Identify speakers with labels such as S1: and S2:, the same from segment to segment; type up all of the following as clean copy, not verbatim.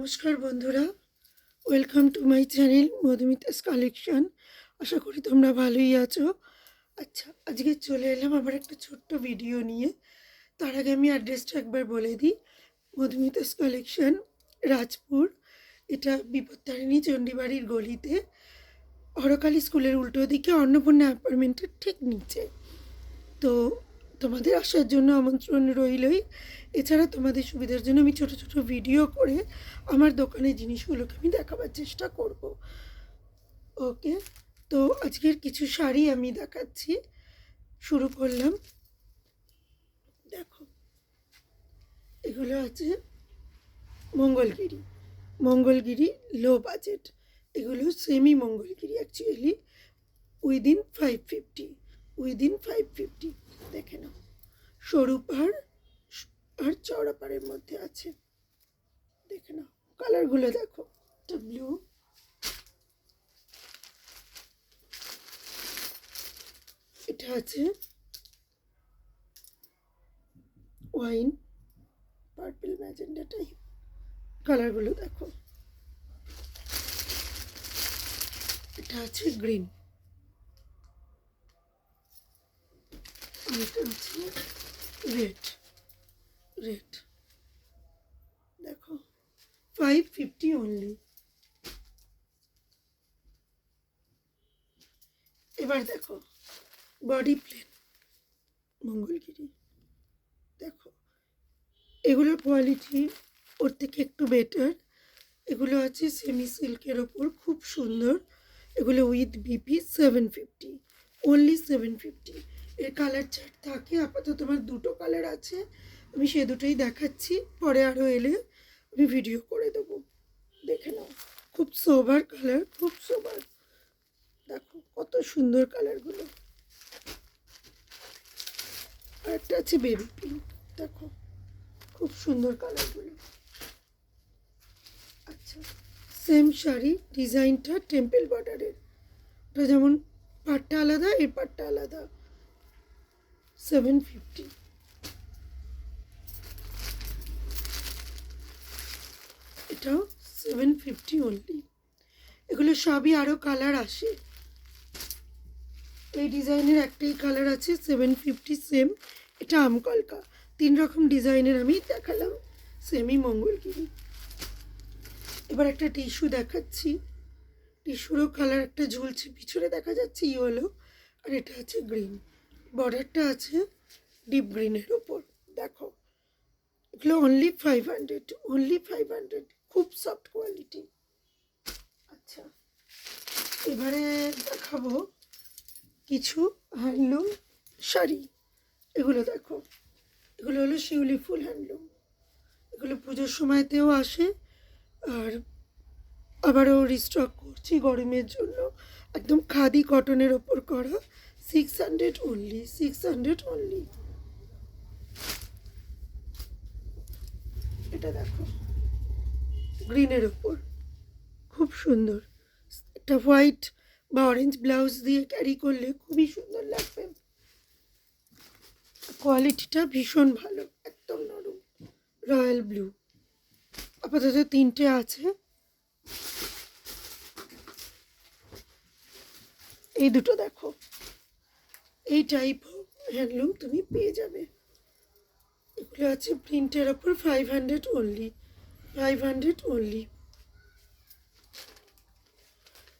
S1: নমস্কার বন্ধুরা, welcome to my channel Madhumita's collection. আশা করি তোমরা ভালোই আছো। আচ্ছা, আজকে চলে এলাম আবার একটা ছোট্ট ভিডিও নিয়ে। তার আগে আমি অ্যাড্রেসটা একবার বলে দিই। মধুমিতাস কালেকশন, রাজপুর। এটা বিপত্তারিণী চণ্ডীবাড়ির গলিতে, হরকালী স্কুলের উল্টো দিকে, অন্নপূর্ণা অ্যাপার্টমেন্টের ঠিক নিচে। তো তোমাদের আসার জন্য আমন্ত্রণ রইলই। এছাড়া তোমাদের সুবিধার জন্য আমি ছোট ছোট ভিডিও করে আমার দোকানের জিনিসগুলোকে আমি দেখাবার চেষ্টা করব। ওকে, তো আজকের কিছু শাড়ি আমি দেখাচ্ছি। শুরু করলাম। দেখো, এগুলো আছে মঙ্গলগিরি। মঙ্গলগিরি লো বাজেট, এগুলো semi Mangalagiri actually. Within 550, within 550। দেখে নাও, সরু পাড় আর চওড়া পাড়ের মধ্যে আছে। দেখে নাও, কালারগুলো দেখো। এটা ব্লু, এটা আছে ওয়াইন, পার্পল ম্যাজেন্ডা টাইপ। কালারগুলো দেখো। এটা আছে গ্রিন, এটা আছে রেড। রেড দেখো, 550 অনলি। এবার দেখো, বডি প্লেন মঙ্গলগিরি। দেখো, এগুলোর কোয়ালিটি ওর থেকে একটু বেটার। এগুলো আছে সেমি সিল্কের ওপর, খুব সুন্দর। এগুলো উইথ বিপি 750, অনলি 750। এর কালার চার্ট থাকে। আপাতত তোমার দুটো কালার আছে, আমি সে দুটোই দেখাচ্ছি। পরে আরও এলে আমি ভিডিও করে দেবো, দেখে নাও। খুব সোবার কালার, খুব সোবার। দেখো কত সুন্দর কালারগুলো। আর একটা আছে বেবি পিঙ্ক। দেখো খুব সুন্দর কালারগুলো। আচ্ছা, সেম শাড়ি, ডিজাইনটা টেম্পল বর্ডারের। ওটা যেমন পাটটা আলাদা, এর পাটটা আলাদা। 750। এটাও 750 অনলি। এগুলো সবই আরও কালার আসে। এই ডিজাইনের একটাই কালার আছে 750 সেম। এটা আমকলকা। 3 রকম ডিজাইনের আমি দেখালাম, সেমি মঙ্গলগিরি। এবার একটা টিস্যু দেখাচ্ছি। টিস্যুরও কালার একটা ঝুলছে, পিছনে দেখা যাচ্ছে ইয়েলো। আর এটা আছে গ্রিন, বর্ডারটা আছে ডিপ গ্রিনের ওপর। দেখো, এগুলো অনলি 500, অনলি 500। খুব সফট কোয়ালিটি। আচ্ছা, এবারে দেখাবো কিছু হ্যান্ডলুম শাড়ি। এগুলো দেখো, এগুলো হলো শিউলি ফুল হ্যান্ডলুম। এগুলো পুজোর সময়তেও আসে, আর আবারও রিস্টক করছি গরমের জন্য। একদম খাদি কটনের ওপর করা। 600 অনলি, 600 অনলি। এটা দেখো, গ্রিনের ওপর, খুব সুন্দর। একটা হোয়াইট বা অরেঞ্জ ব্লাউজ দিয়ে ক্যারি করলে খুবই সুন্দর লাগবে। কোয়ালিটিটা ভীষণ ভালো, একদম নরম। Royal blue. আপাতত 3টে আছে। এই দুটো দেখো, এই টাইপ হ্যান্ডলুম তুমি পেয়ে যাবে। এগুলো আছে প্রিন্টের ওপর, 500 অনলি, 500 অনলি।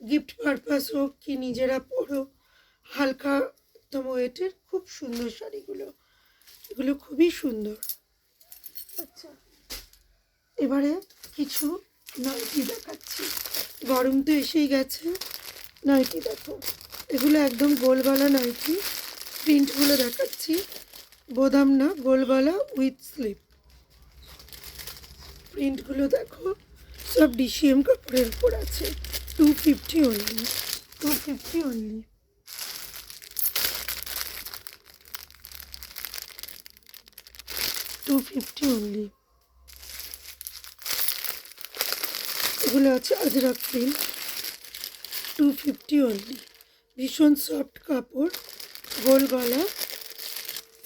S1: গিফট পারপাস হোক কি নিজেরা পরো, হালকা একদম ওয়েটের, খুব সুন্দর শাড়িগুলো। এগুলো খুবই সুন্দর। আচ্ছা, এবারে কিছু নাইটি দেখাচ্ছি। গরম তো এসেই গেছে। নাইটি দেখো, এগুলো একদম গোলগলা নাইটি। প্রিন্টগুলো দেখাচ্ছি, বোদাম না, গোলগলা উইথ স্লিপ। প্রিন্টগুলো দেখো, সব ডিসিএম কাপড়ের উপর আছে। 250 অনলি, 250 অনলি। অনলি। এগুলো আছে আজরাক প্রিন্ট, 250 অনলি। ভীষণ সফট কাপড়, গোল গলা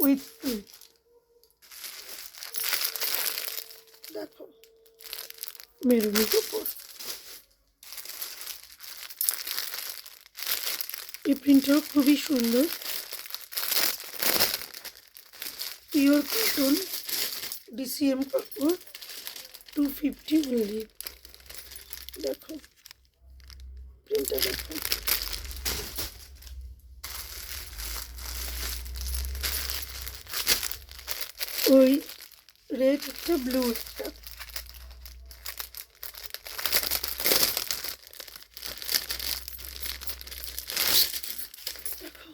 S1: উইথ প্রিন্ট। দেখো, মেরুনের উপর। এই প্রিন্টটাও খুবই সুন্দর, পিওর কটন, ডিসিএম কাপড়, 250 মিলি। দেখো প্রিন্টটা দেখো, ওই রেড একটা, ব্লু একটা। দেখো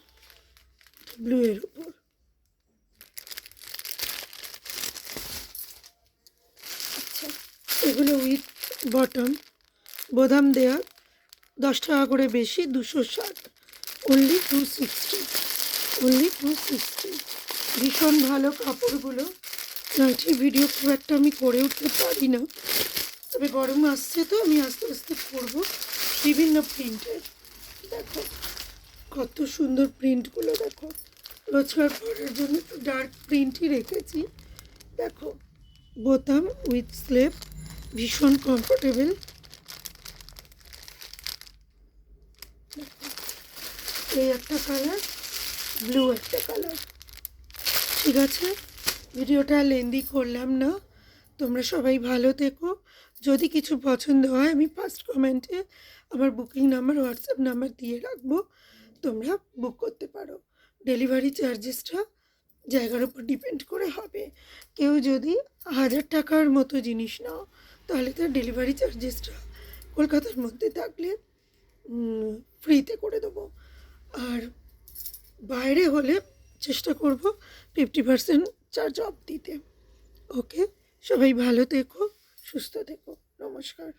S1: ব্লু এর উপর। আচ্ছা, এগুলো উইথ বটম, বোতাম দেয়া, 10 টাকা করে বেশি, 260, অনলি 260, অনলি 260। ভীষণ ভালো কাপড়গুলো। নাইটির ভিডিও খুব একটা আমি করে উঠতে পারি না, তবে গরম আসছে তো আমি আস্তে আস্তে করবো। বিভিন্ন প্রিন্টের দেখো, কত সুন্দর প্রিন্টগুলো দেখো। রোজকার পরার জন্য একটু ডার্ক প্রিন্টই রেখেছি। দেখো বোতাম উইথ স্লেভ, ভীষণ কমফোর্টেবল। এই একটা কালার, ব্লু একটা কালার। ঠিক আছে, ভিডিওটা লেন্দি করলাম না। তোমরা সবাই ভালো থেকো। যদি কিছু পছন্দ হয় আমি ফার্স্ট কমেন্টে আমার বুকিং নাম্বার, হোয়াটসঅ্যাপ নাম্বার দিয়ে রাখবো, তোমরা বুক করতে পারো। ডেলিভারি চার্জেসটা জায়গার উপর ডিপেন্ড করে হবে। কেউ যদি 1000 টাকার মতো জিনিস নাও, তাহলে তার ডেলিভারি চার্জেসটা কলকাতার মধ্যে থাকলে ফ্রিতে করে দেবো। আর বাইরে হলে চেষ্টা করব 50% চার্জ অফ দিতে। ওকে, সবাই ভালো থেকো, সুস্থ থেকো, নমস্কার।